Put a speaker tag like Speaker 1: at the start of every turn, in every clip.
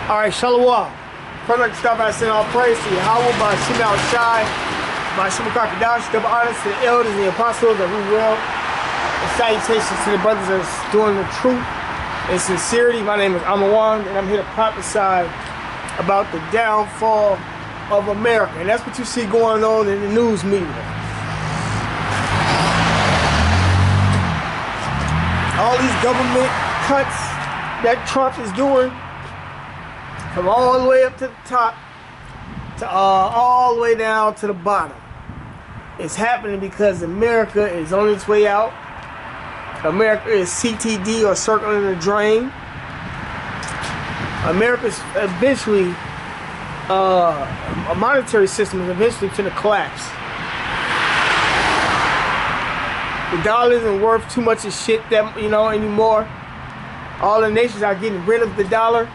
Speaker 1: Alright, Shalom. First, like to start by saying all praise to Yahweh, by Shema Shai, by Shema Kakadash, double honors to the elders and the apostles of who will. And salutations to the brothers that's doing the truth and sincerity. My name is Pt.1, and I'm here to prophesy about the downfall of America. And that's what you see going on in the news media. All these government cuts that Trump is doing, from all the way up to the top to all the way down to the bottom. It's happening because America is on its way out. America is CTD, or circling the drain. America's eventually, a monetary system is eventually going to collapse. The dollar isn't worth too much of shit that, anymore. All the nations are getting rid of the dollar.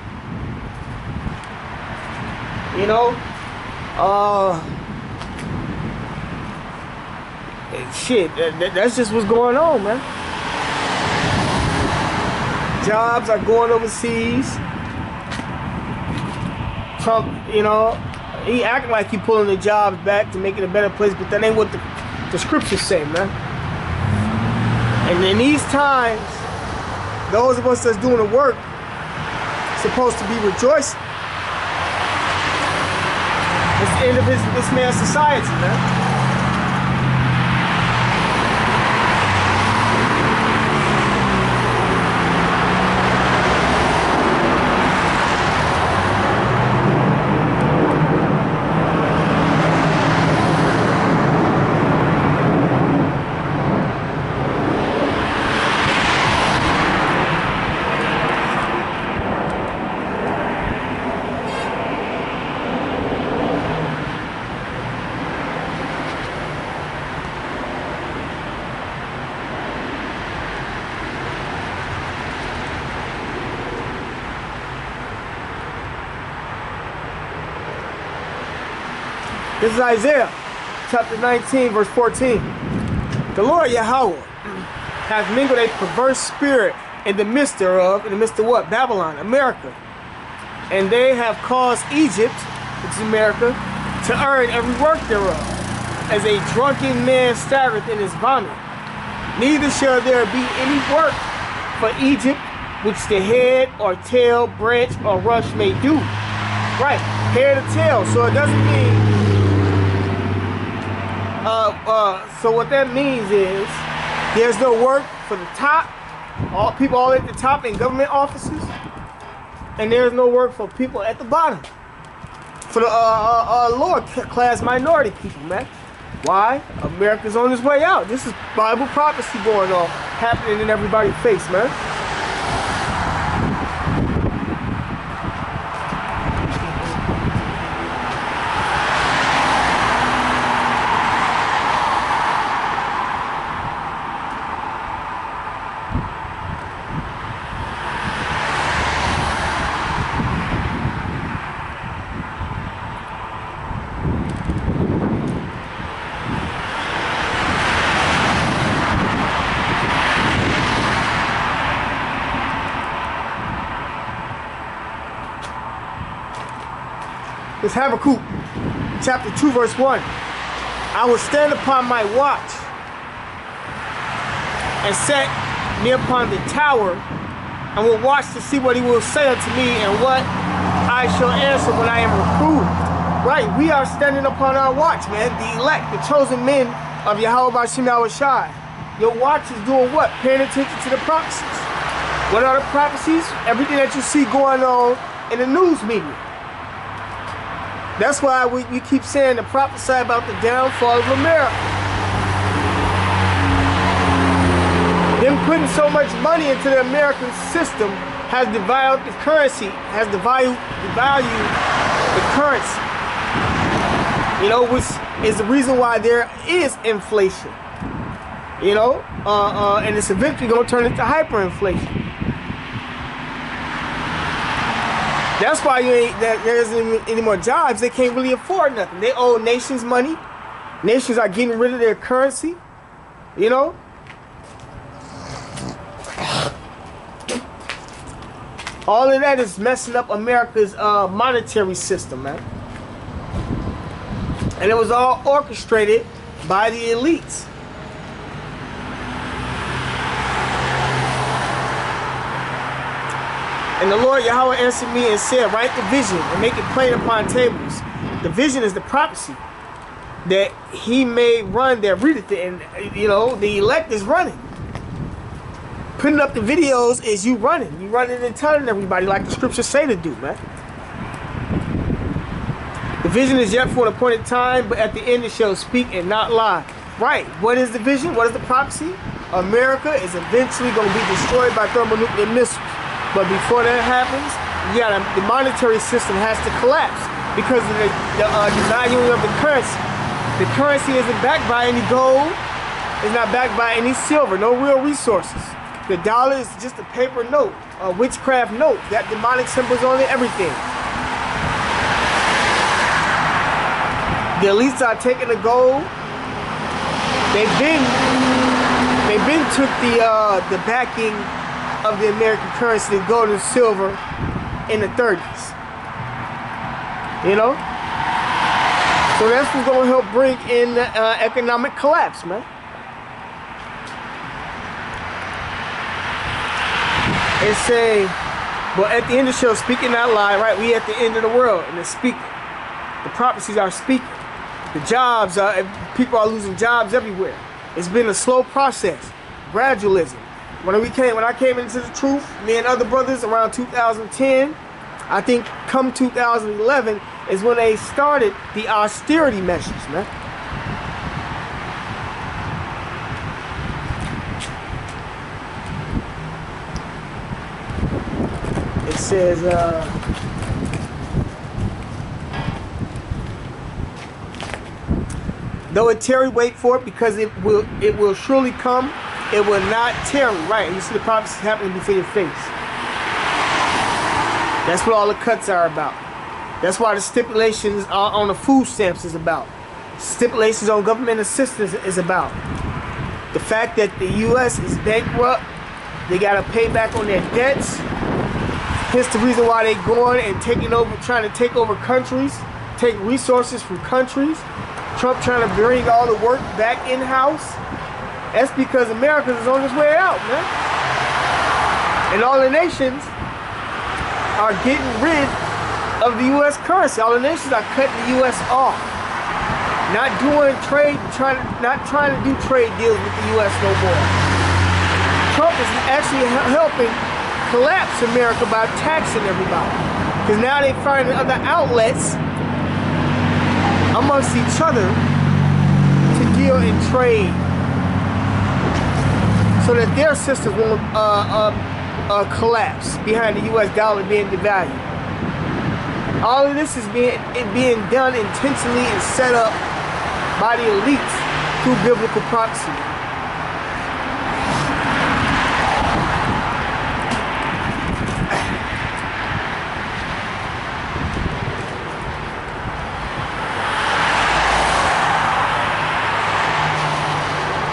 Speaker 1: Shit, that's just what's going on, man. Jobs are going overseas. Trump, he acting like he pulling the jobs back to make it a better place, but that ain't what the scriptures say, man. And in these times, those of us that's doing the work supposed to be rejoicing. It's the end of this man's society, man. This is Isaiah, chapter 19, verse 14. The Lord Yahweh hath mingled a perverse spirit in the midst thereof, in the midst of what? Babylon, America. And they have caused Egypt, which is America, to earn every work thereof, as a drunken man staggereth in his vomit. Neither shall there be any work for Egypt, which the head or tail, branch or rush may do. Right, head or tail, so it doesn't mean... So what that means is there's no work for the top, all people all at the top in government offices, and there's no work for people at the bottom, for the lower class minority people, man. Why? America's on its way out. This is Bible prophecy going on, happening in everybody's face, man. It's Habakkuk, chapter 2, verse 1. I will stand upon my watch and set me upon the tower, and will watch to see what he will say unto me, and what I shall answer when I am reproved. Right, we are standing upon our watch, man. The elect, the chosen men of Yahweh by Shema Shai. Your watch is doing what? Paying attention to the prophecies. What are the prophecies? Everything that you see going on in the news media. That's why we keep saying to prophesy about the downfall of America. Them putting so much money into the American system has devalued the currency, has devalued the currency. Which is the reason why there is inflation. And it's eventually going to turn into hyperinflation. That's why there isn't any more jobs. They can't really afford nothing. They owe nations money. Nations are getting rid of their currency. All of that is messing up America's monetary system, man. And it was all orchestrated by the elites. And the Lord Yahweh answered me and said, write the vision and make it plain upon tables. The vision is the prophecy that he may run that readeth it. And, you know, the elect is running. Putting up the videos is you running. You running and telling everybody like the scriptures say to do, man. The vision is yet for an appointed time, but at the end it shall speak and not lie. Right. What is the vision? What is the prophecy? America is eventually going to be destroyed by thermonuclear missiles. But before that happens, the monetary system has to collapse because of the devaluing of the currency. The currency isn't backed by any gold. It's not backed by any silver. No real resources. The dollar is just a paper note, a witchcraft note. Got demonic symbols on it, everything. The elites are taking the gold. They've been took the backing of the American currency, the gold and silver, in the 30s. You know? So that's what's going to help bring in the economic collapse, man. It say, but at the end it shall speak and not lie, right? We at the end of the world, and it's speaking. The prophecies are speaking. The jobs are, people are losing jobs everywhere. It's been a slow process, gradualism. When I came into the truth, me and other brothers around 2010, I think come 2011 is when they started the austerity measures, man. It says, though it tarry, wait for it, because it will surely come. It will not tarry, right? You see the prophecy happening before your face. That's what all the cuts are about. That's why the stipulations on the food stamps is about. Stipulations on government assistance is about. The fact that the U.S. is bankrupt, they got to pay back on their debts. Here's the reason why they're going and trying to take over countries, take resources from countries. Trump trying to bring all the work back in-house. That's because America is on its way out, man. And all the nations are getting rid of the U.S. currency. All the nations are cutting the U.S. off. Not doing trade, not trying to do trade deals with the U.S. no more. Trump is actually helping collapse America by taxing everybody. Because now they're finding other outlets amongst each other to deal in trade, so that their systems won't collapse behind the U.S. dollar being devalued. All of this is being done intentionally and set up by the elites through biblical prophecy.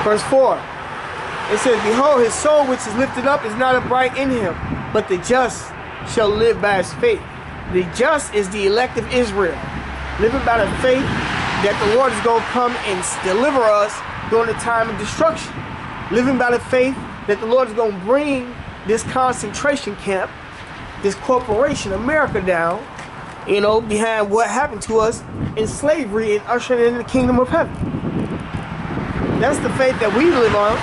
Speaker 1: Verse 4. It says, behold, his soul which is lifted up is not upright in him, but the just shall live by his faith. The just is the elect of Israel, living by the faith that the Lord is going to come and deliver us during the time of destruction. Living by the faith that the Lord is going to bring this concentration camp, this corporation, America, down, you know, behind what happened to us in slavery and ushering in the kingdom of heaven. That's the faith that we live on.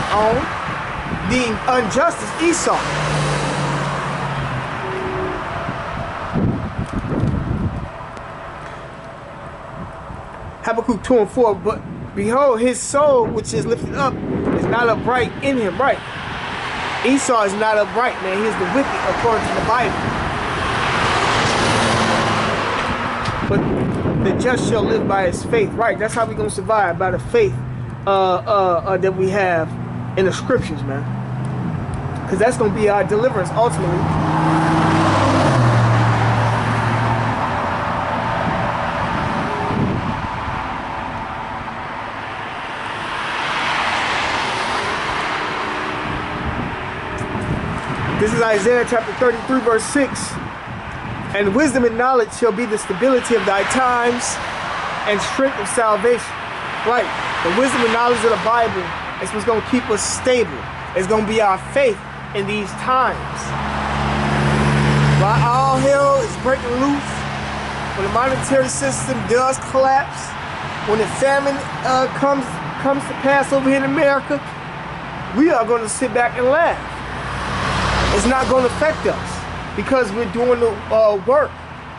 Speaker 1: The unjust is Esau. Habakkuk 2 and 4. But behold, his soul which is lifted up is not upright in him. Right. Esau is not upright, man. He is the wicked according to the Bible. But the just shall live by his faith. Right. That's how we're going to survive, by the faith that we have in the scriptures, man. Because that's going to be our deliverance ultimately. This is Isaiah chapter 33 verse 6. And wisdom and knowledge shall be the stability of thy times and strength of salvation. Right. The wisdom and knowledge of the Bible is what's going to keep us stable. It's going to be our faith in these times. While all hell is breaking loose, when the monetary system does collapse, when the famine comes to pass over here in America, we are going to sit back and laugh. It's not going to affect us because we're doing the work,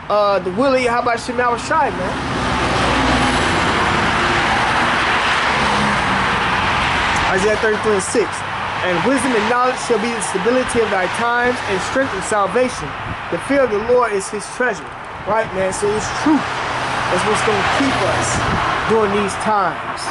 Speaker 1: the will of Yahweh Shema Shai, man. Isaiah 33 and 6. And wisdom and knowledge shall be the stability of thy times and strength of salvation. The fear of the Lord is his treasure. Right, man? So it's truth. That's what's going to keep us during these times.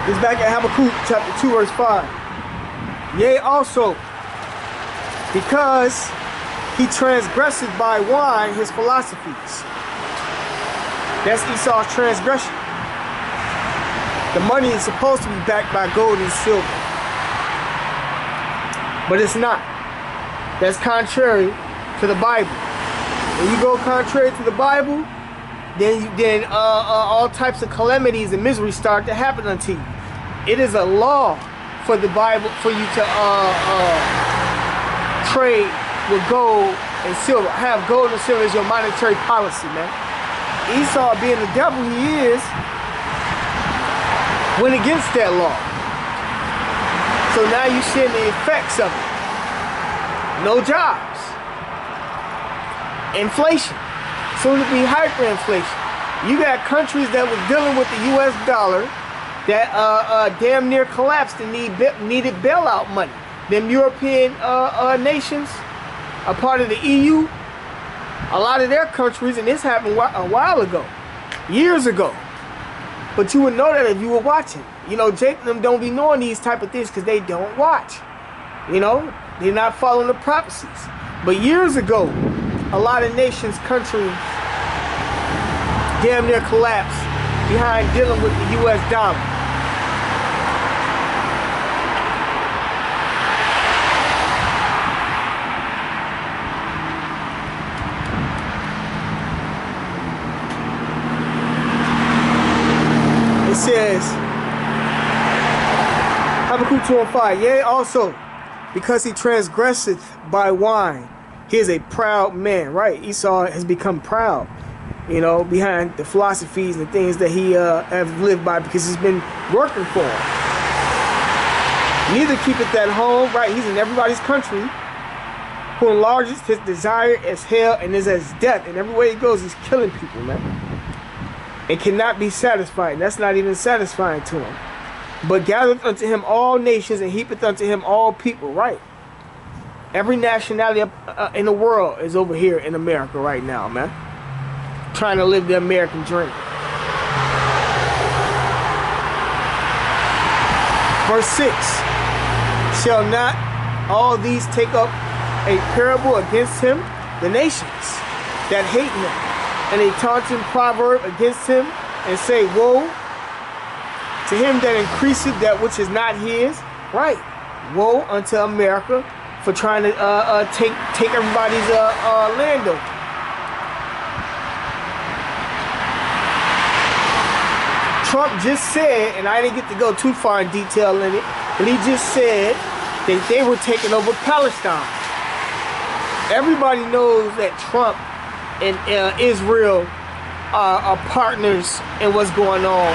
Speaker 1: It's back at Habakkuk chapter 2 verse 5. Yea, also, because he transgressed by wine his philosophies. That's Esau's transgression. The money is supposed to be backed by gold and silver, but it's not. That's contrary to the Bible. When you go contrary to the Bible, then all types of calamities and misery start to happen unto you. It is a law for the Bible for you to trade with gold and silver. Have gold and silver as your monetary policy, man. Esau, being the devil he is, went against that law. So now you're seeing the effects of it. No jobs. Inflation. Soon to be hyperinflation. You got countries that was dealing with the US dollar that damn near collapsed and needed bailout money. Them European nations, a part of the EU, a lot of their countries, and this happened a while ago, years ago. But you would know that if you were watching. You know, Jake and them don't be knowing these type of things because they don't watch. You know, they're not following the prophecies. But years ago, a lot of nations, countries, damn near collapsed behind dealing with the US dollar. It says, Habakkuk 2 and 5, yea, also, because he transgresseth by wine, he is a proud man, right? Esau has become proud, you know, behind the philosophies and things that he has lived by because he's been working for him. Neither keepeth at home, right? He's in everybody's country, who enlarges his desire as hell and is as death. And everywhere he goes, he's killing people, man. And cannot be satisfied. And that's not even satisfying to him. But gathereth unto him all nations and heapeth unto him all people, right? Every nationality in the world is over here in America right now, man. Trying to live the American dream. Verse 6. Shall not all these take up a parable against him? The nations that hate him. And a taunting proverb against him and say, woe to him that increaseth that which is not his. Right. Woe unto America for trying to take everybody's land over. Trump just said, and I didn't get to go too far in detail in it, but he just said that they were taking over Palestine. Everybody knows that Trump and Israel are partners in what's going on,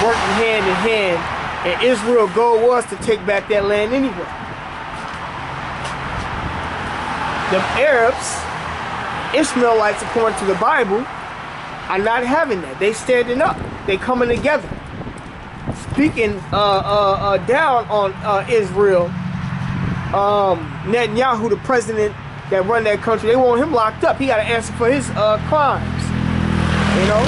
Speaker 1: working hand in hand, and Israel's goal was to take back that land anyway. The Arabs, Ishmaelites, according to the Bible, are not having that. They standing up. They coming together. Speaking down on Israel, Netanyahu, the president that run that country, they want him locked up. He got to answer for his crimes. You know?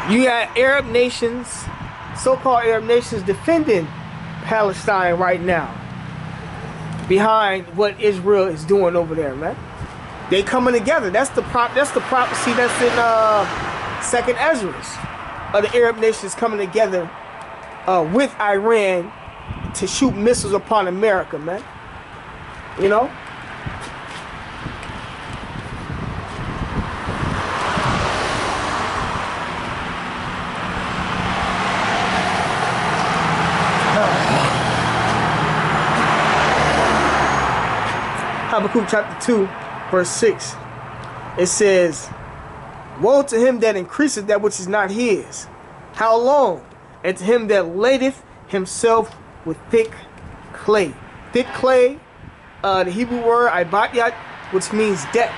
Speaker 1: You got Arab nations, so-called Arab nations, defending Palestine right now behind what Israel is doing over there, man. They coming together. That's the prophecy that's in Second Ezra, of the Arab nations coming together with Iran to shoot missiles upon America, man. You know? Habakkuk chapter 2, verse 6. It says, woe to him that increaseth that which is not his. How long? And to him that ladeth himself with thick clay. Thick clay, the Hebrew word ibatyat, which means debt.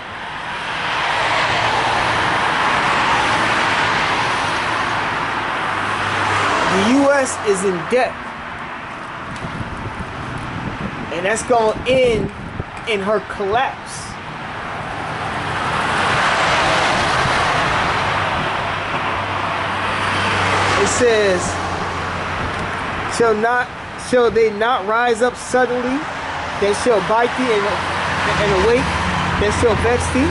Speaker 1: The U.S. is in debt. And that's going to end in her collapse. It says, shall they not rise up suddenly? They shall bite thee and awake. They shall vex thee,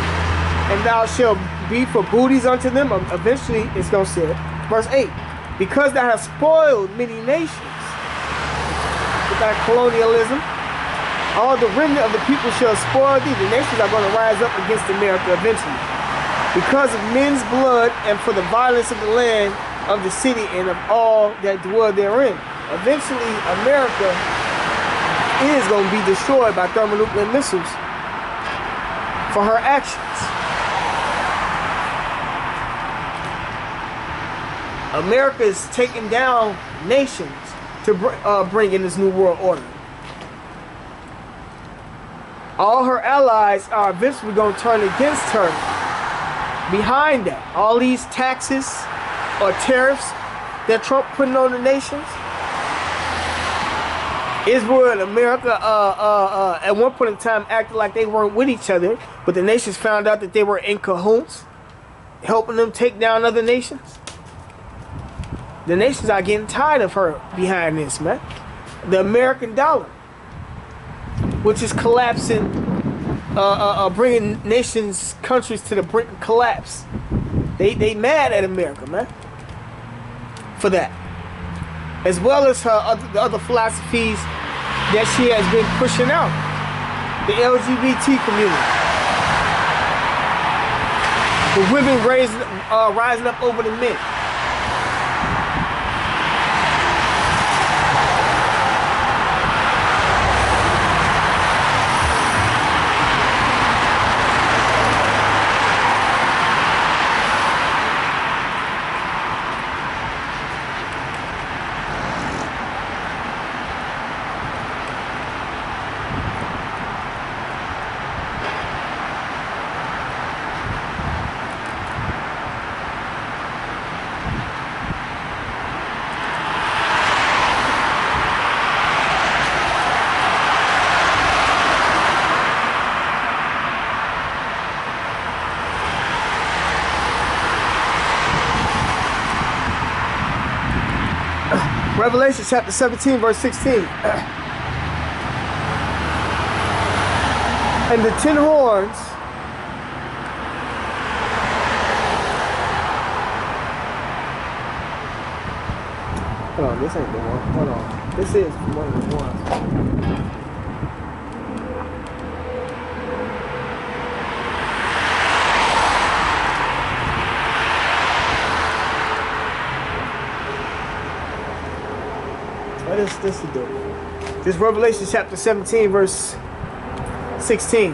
Speaker 1: and thou shalt be for booties unto them. Eventually, it's going to say, verse 8, because thou hast spoiled many nations with thy colonialism, all the remnant of the people shall spoil thee. The nations are going to rise up against America eventually. Because of men's blood and for the violence of the land, of the city, and of all that dwell therein. Eventually, America is going to be destroyed by thermonuclear missiles for her actions. America is taking down nations to bring in this new world order. All her allies are eventually going to turn against her. Behind that, all these taxes or tariffs that Trump putting on the nations, Israel and America at one point in time acted like they weren't with each other, but the nations found out that they were in cahoots, helping them take down other nations. The nations are getting tired of her behind this, man. The American dollar, which is collapsing, bringing nations, countries to the brink of collapse. They mad at America, man, for that. As well as the other philosophies that she has been pushing out. The LGBT community. The women rising up over the men. Revelation chapter 17, verse 16. And the 10 horns hold on, this ain't the one. Hold on. This is one of the ones. What is this to do? This Revelation chapter 17, verse 16.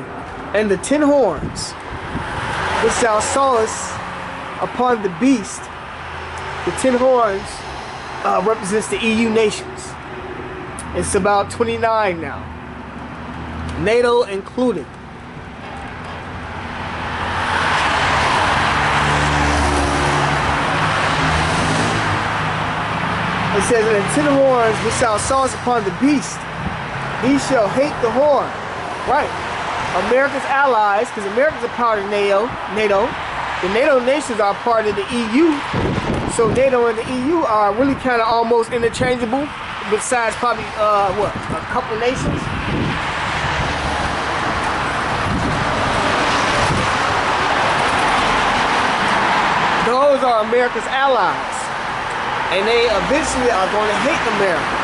Speaker 1: And the 10 horns which thou sawest upon the beast, the 10 horns represents the EU nations. It's about 29 now, NATO included. It says, and the 10 horns which thou sawest upon the beast, these shall hate the horn. Right. America's allies, because America's a part of NATO. The NATO nations are part of the EU. So NATO and the EU are really kind of almost interchangeable, besides probably what, a couple nations. Those are America's allies, and they eventually are going to hate America.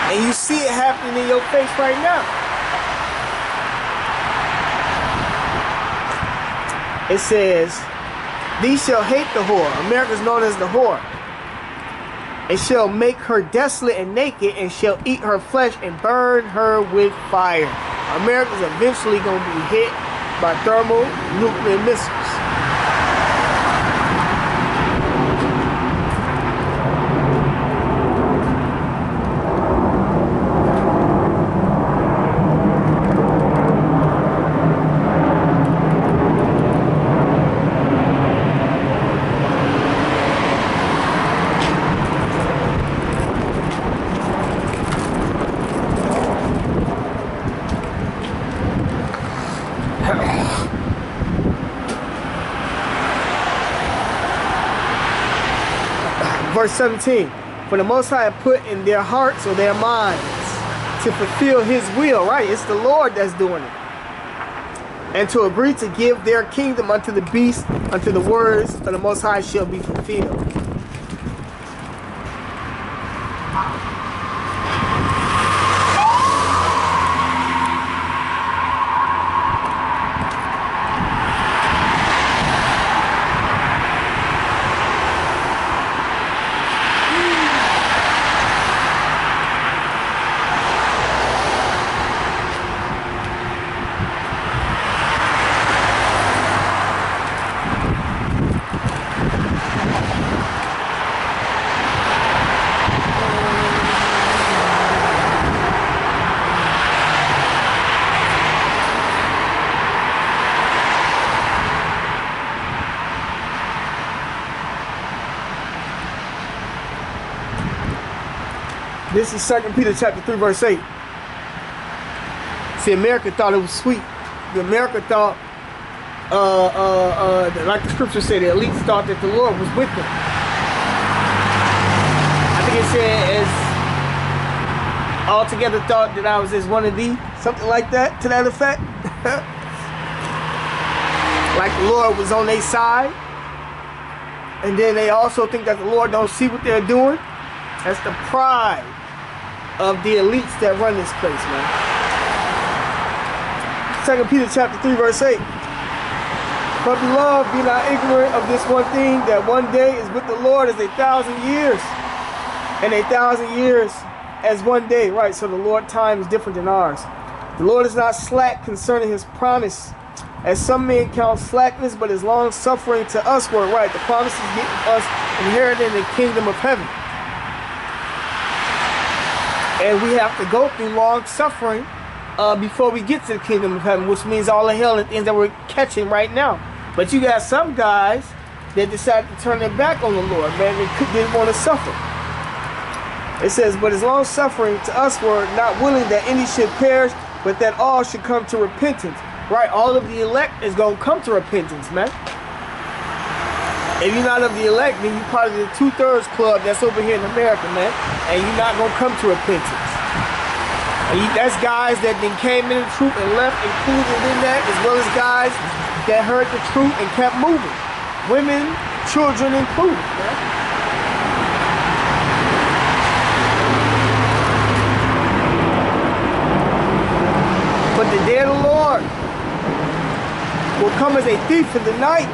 Speaker 1: And you see it happening in your face right now. It says, these shall hate the whore. America is known as the whore. And shall make her desolate and naked, and shall eat her flesh and burn her with fire. America is eventually going to be hit by thermonuclear missiles. Verse 17, for the Most High put in their hearts or their minds to fulfill his will, right? It's the Lord that's doing it. And to agree to give their kingdom unto the beast, unto the words of the Most High shall be fulfilled. This is 2 Peter chapter 3, verse 8. See, America thought it was sweet. America thought, like the scripture said, the elites thought that the Lord was with them. I think it said, as altogether thought that I was as one of thee, something like that, to that effect. Like the Lord was on their side. And then they also think that the Lord don't see what they're doing. That's the pride of the elites that run this place, man. 2 Peter chapter 3, verse 8. But beloved, be not ignorant of this one thing, that one day is with the Lord as 1,000 years, and 1,000 years as one day. Right, so the Lord time is different than ours. The Lord is not slack concerning his promise, as some men count slackness, but is long suffering to usward. Right, the promise is getting us inheriting the kingdom of heaven. And we have to go through long suffering before we get to the kingdom of heaven, which means all the hell and things that we're catching right now. But you got some guys that decided to turn their back on the Lord, man. They didn't want to suffer. It says, but as long suffering to us were not willing that any should perish, but that all should come to repentance. Right, all of the elect is going to come to repentance, man. If you're not of the elect, then you're part of the 2/3 club that's over here in America, man. And you're not going to come to repentance. And that's guys that then came in the truth and left included in that, as well as guys that heard the truth and kept moving. Women, children included, man. But the day of the Lord will come as a thief in the night,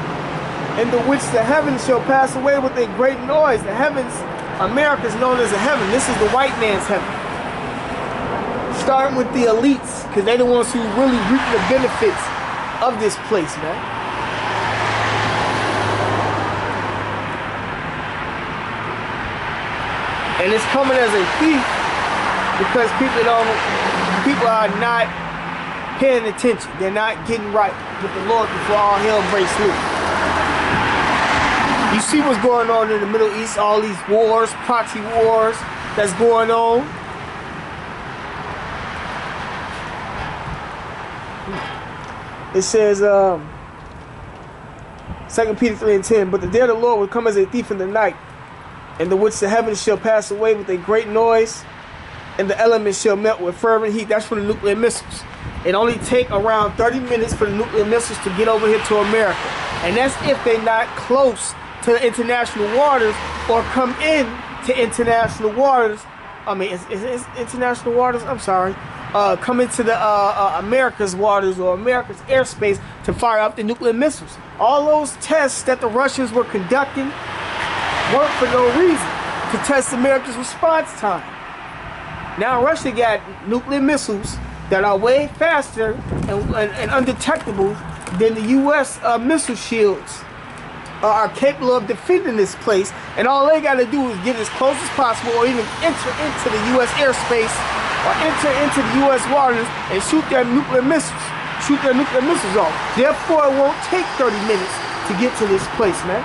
Speaker 1: in the which the heavens shall pass away with a great noise. The heavens, America is known as a heaven. This is the white man's heaven. Starting with the elites, because they're the ones who really reap the benefits of this place, man. And it's coming as a thief because people are not paying attention. They're not getting right with the Lord before all hell breaks loose. You see what's going on in the Middle East, all these wars, proxy wars that's going on. It says, 2 Peter 3:10, but the day of the Lord will come as a thief in the night, in the which the heavens shall pass away with a great noise, and the elements shall melt with fervent heat. That's for the nuclear missiles. It only take around 30 minutes for the nuclear missiles to get over here to America. And that's if they're not close to the international waters or come in to international waters. I mean, it's international waters? I'm sorry. Come into the America's waters or America's airspace to fire up the nuclear missiles. All those tests that the Russians were conducting weren't for no reason, to test America's response time. Now Russia got nuclear missiles that are way faster and undetectable than the U.S. Missile shields are capable of defending this place. And all they got to do is get as close as possible, or even enter into the U.S. airspace or enter into the U.S. waters and shoot their nuclear missiles. Shoot their nuclear missiles off. Therefore, it won't take 30 minutes to get to this place, man.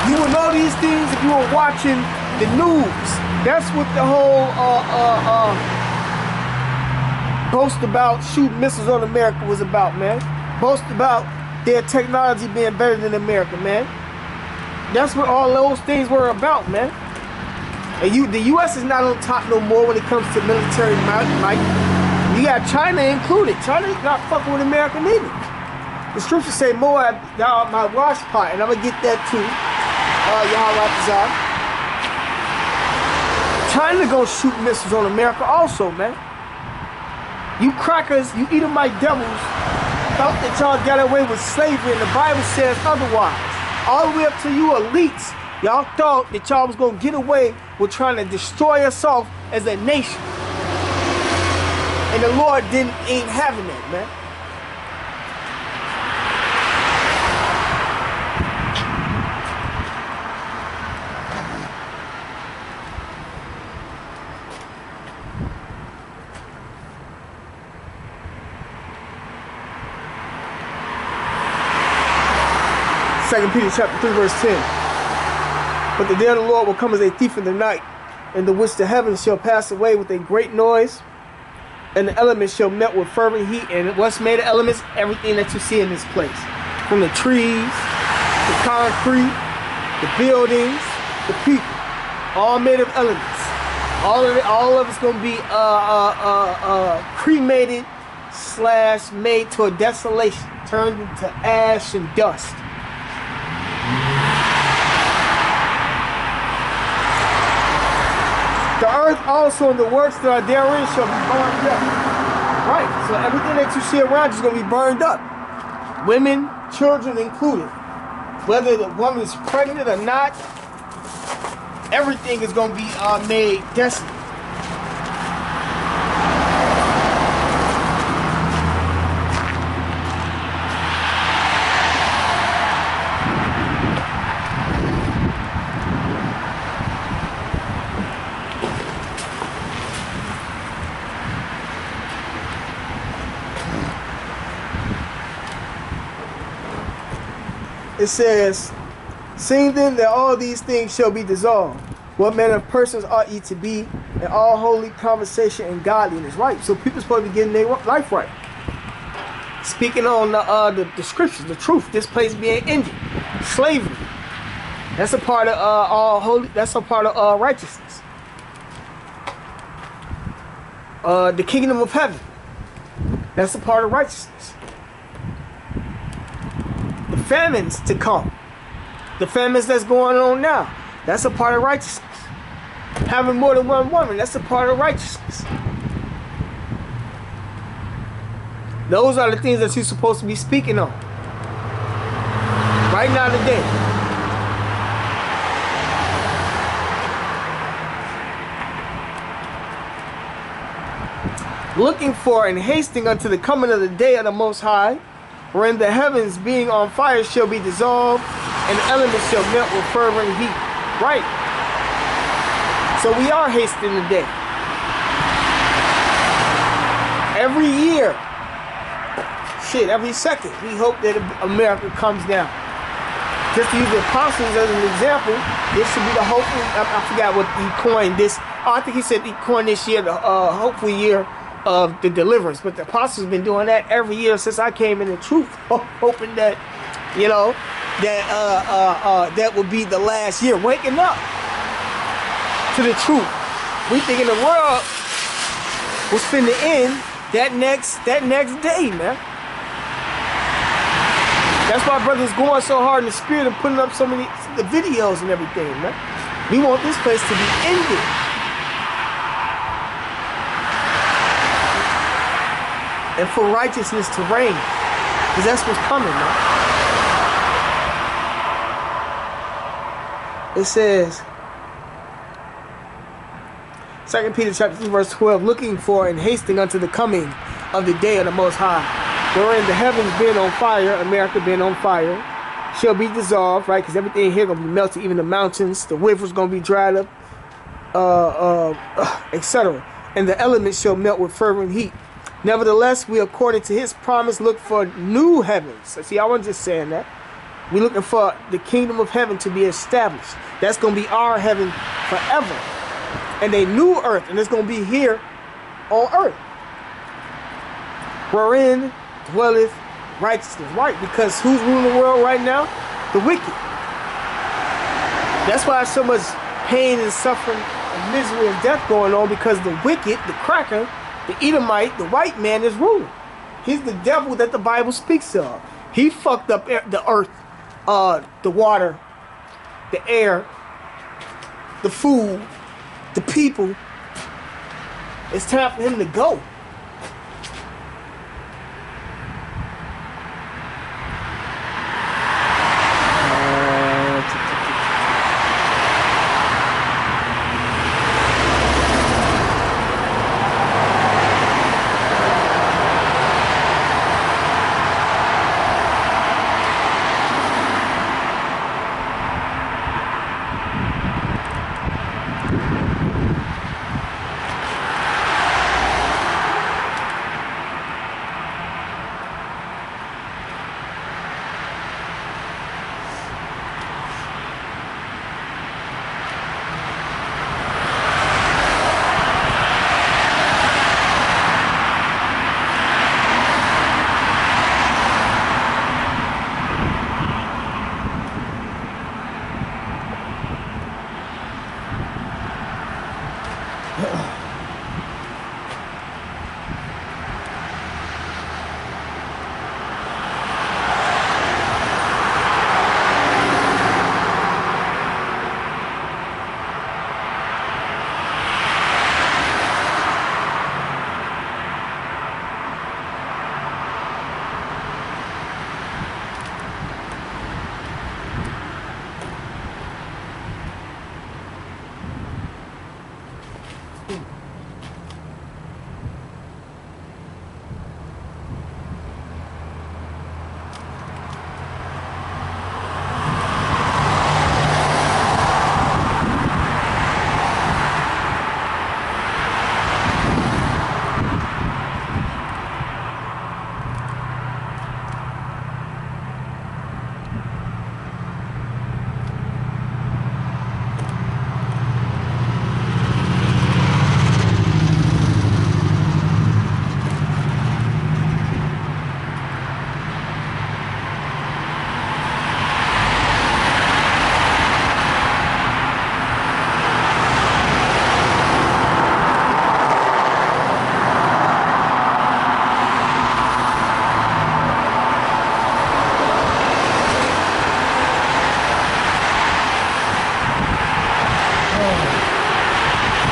Speaker 1: You would know these things if you were watching the news. That's what the whole boast about shooting missiles on America was about, man. Boast about their technology being better than America, man. That's what all those things were about, man. And the U.S. is not on top no more when it comes to military might. You got China included. China's not fucking with America neither. The scriptures say, Moab, thou art my wash pot, and I'm gonna get that too. China gonna shoot missiles on America also, man. You crackers, you Edomite devils, thought that y'all got away with slavery, and the Bible says otherwise. All the way up to you elites, y'all thought that y'all was gonna get away with trying to destroy us off as a nation. And the Lord ain't having that, man. 2 Peter chapter 3, verse 10. But the day of the Lord will come as a thief in the night, in the which the heavens shall pass away with a great noise, and the elements shall melt with fervent heat. And what's made of elements? Everything that you see in this place. From the trees, the concrete, the buildings, the people. All made of elements. All of it's going to be cremated / made to a desolation. Turned into ash and dust. The earth also and the works that are therein shall be burned up. Right, so everything that you see around you is going to be burned up. Women, children included. Whether the woman is pregnant or not, everything is going to be made desolate. It says, seeing then that all these things shall be dissolved, what manner of persons ought ye to be in all holy conversation and godliness? Right, so people are supposed to be getting their life right. Speaking on the scriptures, the truth, this place being ended. Slavery. That's a part of all holy, that's a part of righteousness. The kingdom of heaven. That's a part of righteousness. Famines to come. The famines that's going on now. That's a part of righteousness. Having more than one woman. That's a part of righteousness. Those are the things that you're supposed to be speaking on. Right now today. Looking for and hasting unto the coming of the day of the Most High, wherein the heavens being on fire shall be dissolved, and the elements shall melt with fervent heat. Right. So we are hastening the day. Every year, every second, we hope that America comes down. Just to use the apostles as an example, this should be the hopeful, I forgot what he coined this. I think he said he coined this year the hopeful year of the deliverance, but the apostles have been doing that every year since I came in the truth, hoping that, that will be the last year. Waking up to the truth. We thinking the world was finna end that next day, man. That's why brothers going so hard in the spirit and putting up so many the videos and everything, man. We want this place to be ended. And for righteousness to reign. Because that's what's coming, man. It says, 2 Peter chapter 3, verse 12, looking for and hasting unto the coming of the day of the Most High, wherein the heavens being on fire, America being on fire, shall be dissolved, right? Because everything here gonna be melted, even the mountains, the rivers gonna be dried up, etc. And the elements shall melt with fervent heat. Nevertheless, we, according to his promise, look for new heavens. So see, I wasn't just saying that. We're looking for the kingdom of heaven to be established. That's going to be our heaven forever. And a new earth, and it's going to be here on earth, wherein dwelleth righteousness. Right, because who's ruling the world right now? The wicked. That's why there's so much pain and suffering and misery and death going on, because the wicked, the cracker, the Edomite, the white man is ruling. He's the devil that the Bible speaks of. He fucked up the earth, the water, the air, the food, the people. It's time for him to go.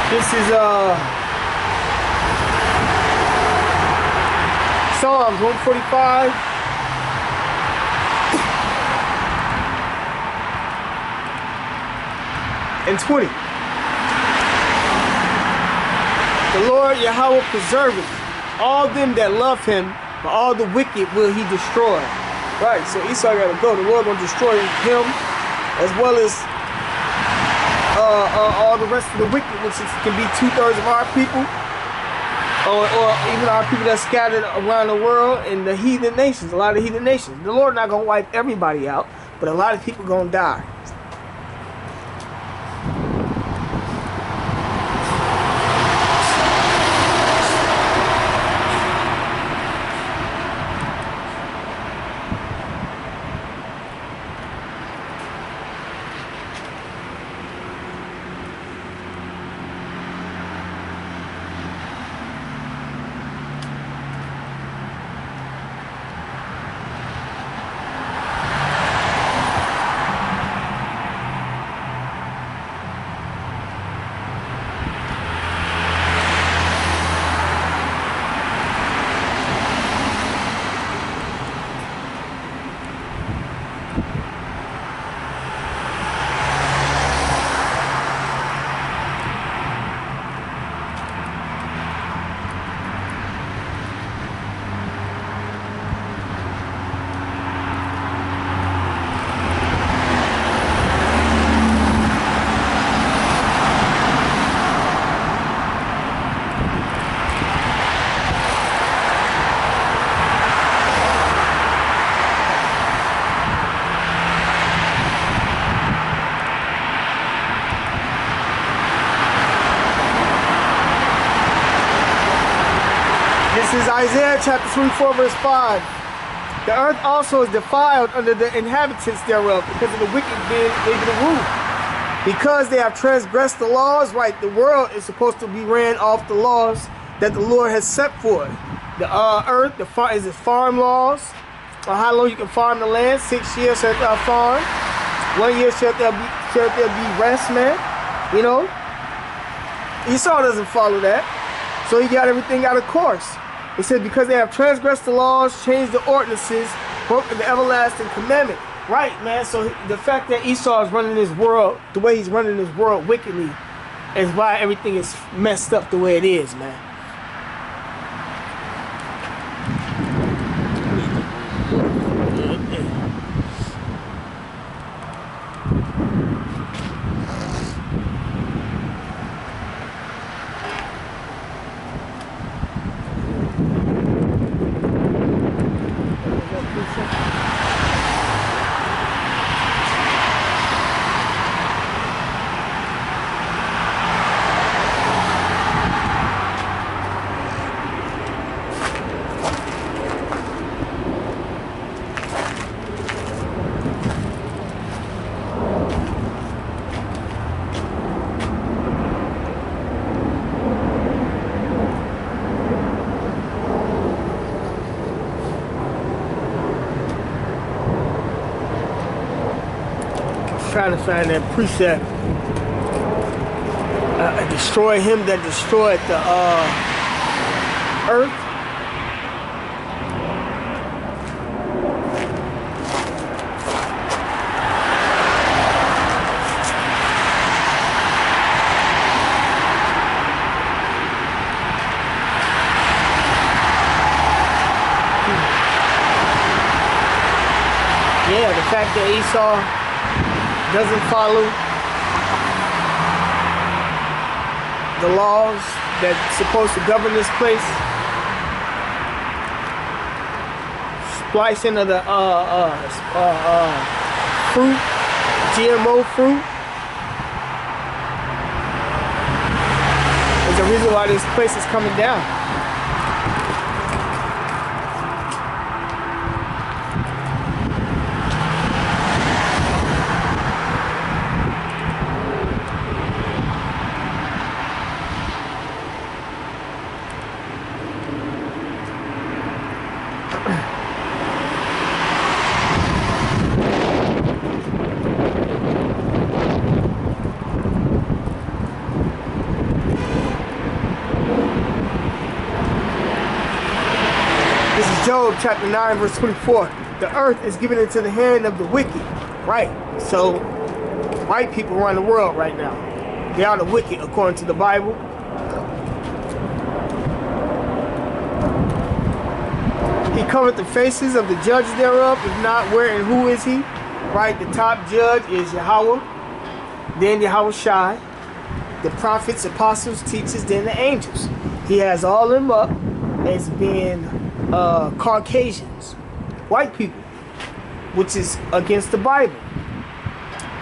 Speaker 1: This is Psalms 145. And 20. The Lord Yahweh preserveth all them that love him, but all the wicked will he destroy. Right, so Esau got to go. The Lord gonna destroy him, as well as all the rest of the wicked, which can be 2/3 of our people, or even our people that's scattered around the world in the heathen nations, a lot of heathen nations. The Lord not gonna wipe everybody out, but a lot of people gonna die. This is Isaiah chapter 24, verse 5. The earth also is defiled under the inhabitants thereof, because of the wicked being able to rule. Because they have transgressed the laws, right? The world is supposed to be ran off the laws that the Lord has set for it. The earth, is it farm laws? Or how long you can farm the land? 6 years shall thou farm. 1 year shall there be rest, man. You know? Esau doesn't follow that. So he got everything out of course. It said because they have transgressed the laws, changed the ordinances, broken the everlasting commandment. Right, man. So the fact that Esau is running this world, the way he's running this world wickedly, is why everything is messed up the way it is, man. Trying to find that precept. Destroy him that destroyed the earth. Yeah, the fact that Esau doesn't follow the laws that's supposed to govern this place. Splicing of the fruit, GMO fruit, is the reason why this place is coming down. Job chapter 9 verse 24. The earth is given into the hand of the wicked. Right. So white people run the world right now. They are the wicked according to the Bible. He covered the faces of the judges thereof. If not, where and who is he? Right. The top judge is Yahweh. Then Yahweh Shai. The prophets, apostles, teachers, then the angels. He has all of them up as being Caucasians, white people, which is against the Bible.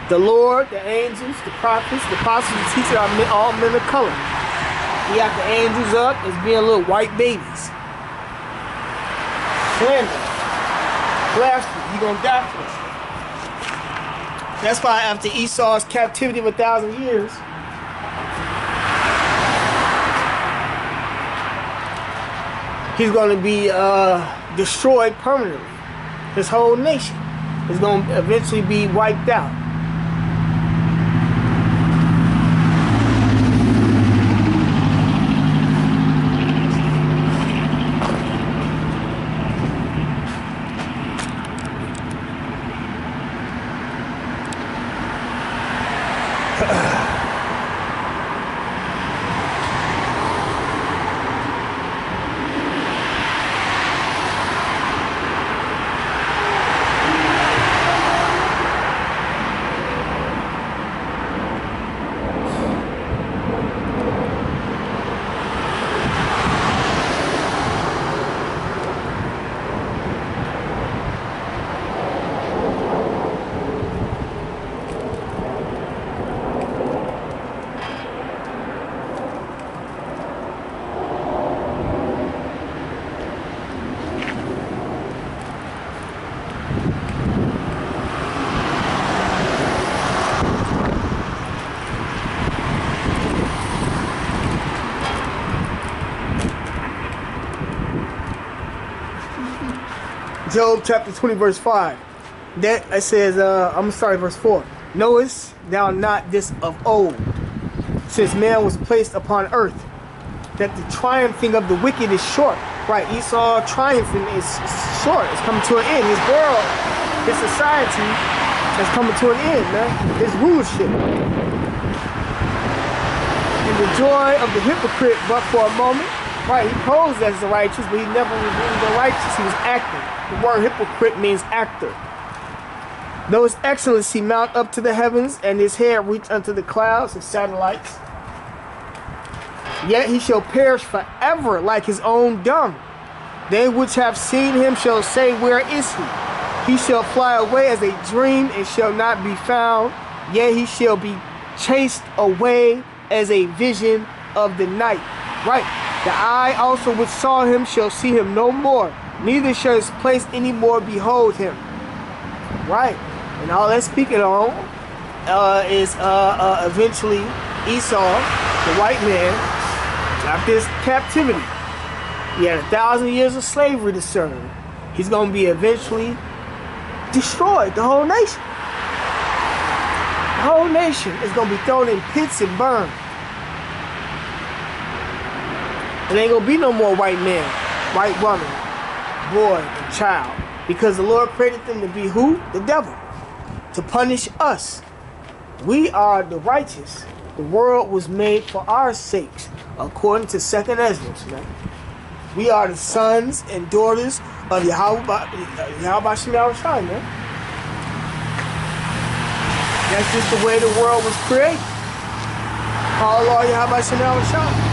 Speaker 1: The Lord, the angels, the prophets, the apostles, the teachers are all men of color. He got the angels up as being little white babies. Slander, blasphemy, you're gonna die for it. That's why after Esau's captivity of 1,000 years, he's going to be destroyed permanently. His whole nation is going to eventually be wiped out. Job chapter 20 verse 5. That it says, I'm sorry, verse 4. Knowest thou not this of old, since man was placed upon earth, that the triumphing of the wicked is short. Right, Esau triumphing is short. It's coming to an end. His world, his society is coming to an end, man. His rulership. And the joy of the hypocrite, but for a moment. Right, he posed as the righteous, but he never was really the righteous. He was acting. The word hypocrite means actor. Though his excellency mount up to the heavens, and his head reach unto the clouds and satellites, yet he shall perish forever like his own dung. They which have seen him shall say, where is he? He shall fly away as a dream and shall not be found. Yet he shall be chased away as a vision of the night. Right. The eye also which saw him shall see him no more. Neither shall his place any more behold him. Right. And all that's speaking on is eventually Esau, the white man, after his captivity. He had 1,000 years of slavery to serve. He's going to be eventually destroyed, the whole nation. The whole nation is going to be thrown in pits and burned. There ain't going to be no more white man, white woman, boy, and child. Because the Lord created them to be who? The devil. To punish us. We are the righteous. The world was made for our sakes, according to 2nd Ezra, man. We are the sons and daughters of Yahweh Shem Yahushai, man. That's just the way the world was created. Call Lord Yahweh Shem Yahushai.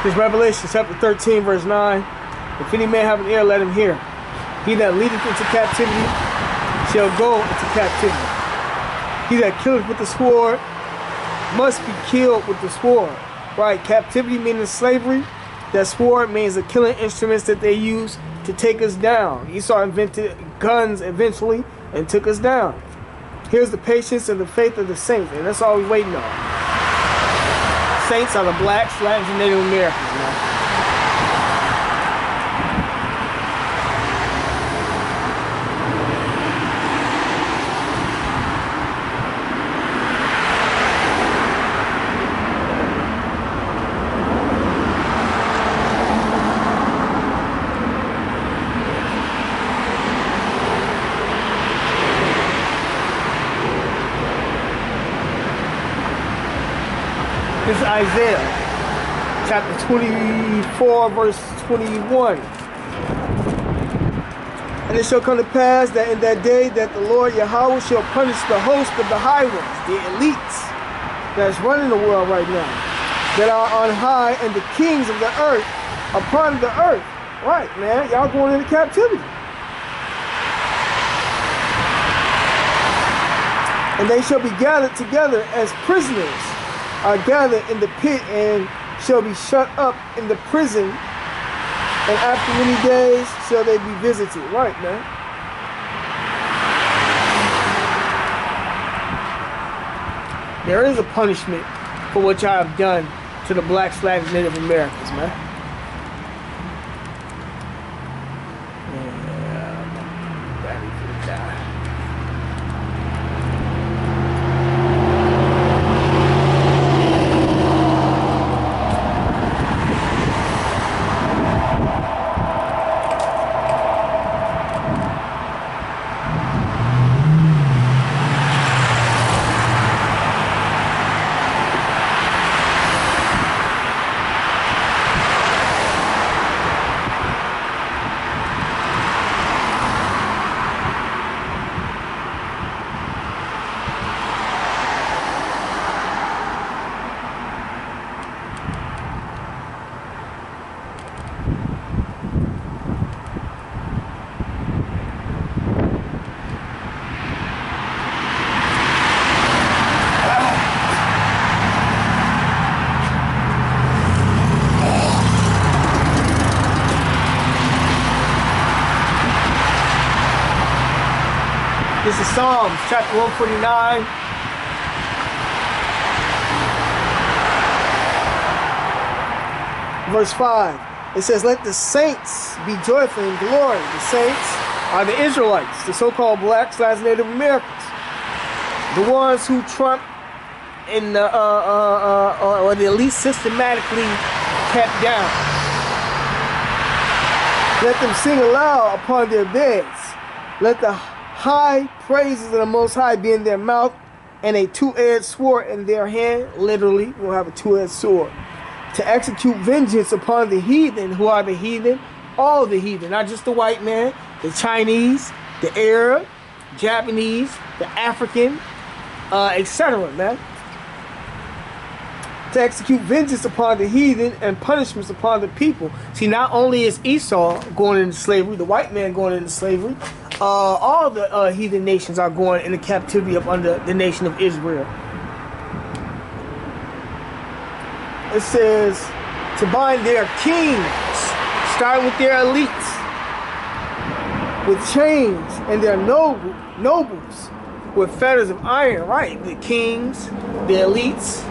Speaker 1: This Revelation chapter 13 verse 9. If any man have an ear, let him hear. He that leadeth into captivity shall go into captivity. He that killeth with the sword must be killed with the sword. Right? Captivity meaning slavery. That sword means the killing instruments that they use to take us down. Esau invented guns eventually and took us down. Here's the patience and the faith of the saints, and that's all we're waiting on. Saints are the blacks, Latins, and Native Americans, man. This is Isaiah chapter 24 verse 21. And And it shall come to pass that in that day that the Lord Yahweh shall punish the host of the highways, the elites that's running the world right now, that are on high, and the kings of the earth upon the earth. Right, man. Y'all going into captivity. And they shall be gathered together as prisoners are gathered in the pit, and shall be shut up in the prison, and after many days shall they be visited. Right, man. There is a punishment for what y'all have done to the blacks, Latins, Native Americans, man. This is Psalms chapter 149. Verse 5. It says, let the saints be joyful in glory. The saints are the Israelites, the so-called blacks, Latins, Native Americans. The ones who Trump and or the elite systematically kept down. Let them sing aloud upon their beds. Let the high praises of the Most High be in their mouth, and a two-edged sword in their hand. Literally, we'll have a two-edged sword to execute vengeance upon the heathen. Who are the heathen? All the heathen, not just the white man, the Chinese, the Arab, Japanese, the African, etc., man. To execute vengeance upon the heathen and punishments upon the people. See, not only is Esau going into slavery, the white man going into slavery, all the heathen nations are going into captivity up under the nation of Israel. It says to bind their kings, starting with their elites, with chains, and their nobles with fetters of iron. Right, the kings, the elites,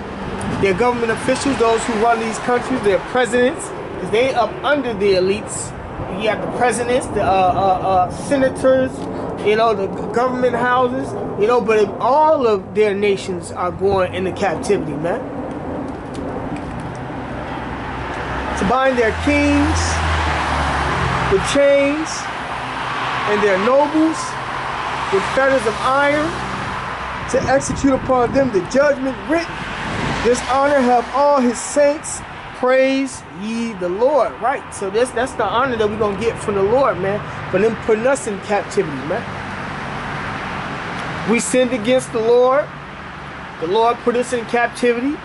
Speaker 1: their government officials, those who run these countries, their presidents, because they up under the elites. You have the presidents, the senators, you know, the government houses, you know, but all of their nations are going into captivity, man. To bind their kings with chains, and their nobles with fetters of iron, to execute upon them the judgment written. This honor have all his saints. Praise ye the Lord. Right. So that's the honor that we're going to get from the Lord, man. For them putting us in captivity, man. We sinned against the Lord. The Lord put us in captivity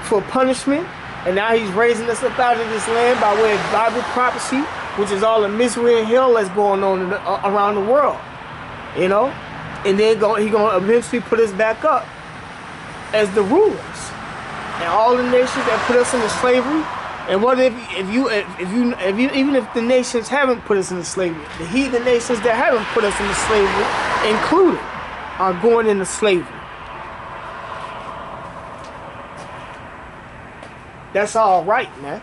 Speaker 1: for punishment. And now he's raising us up out of this land by way of Bible prophecy, which is all the misery and hell that's going on around the world. You know? And then he's going to eventually put us back up as the rulers. And all the nations that put us into slavery, and what if even if the nations haven't put us into slavery, the heathen nations that haven't put us into slavery, included, are going into slavery. That's all right, man.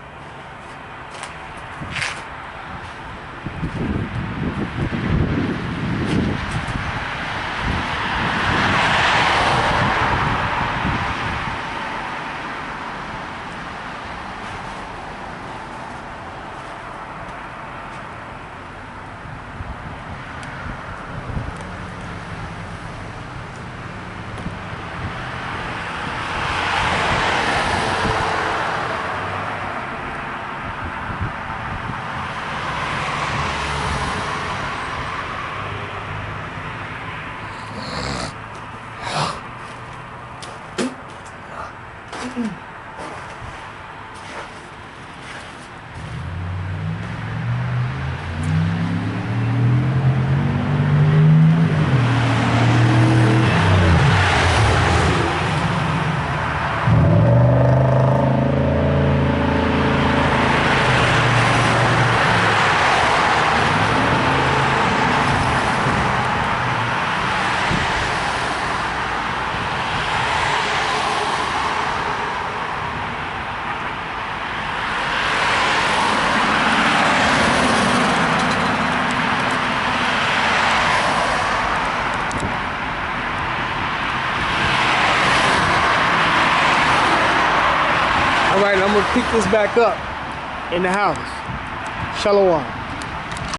Speaker 1: All right, I'm gonna pick this back up in the house. Shalom.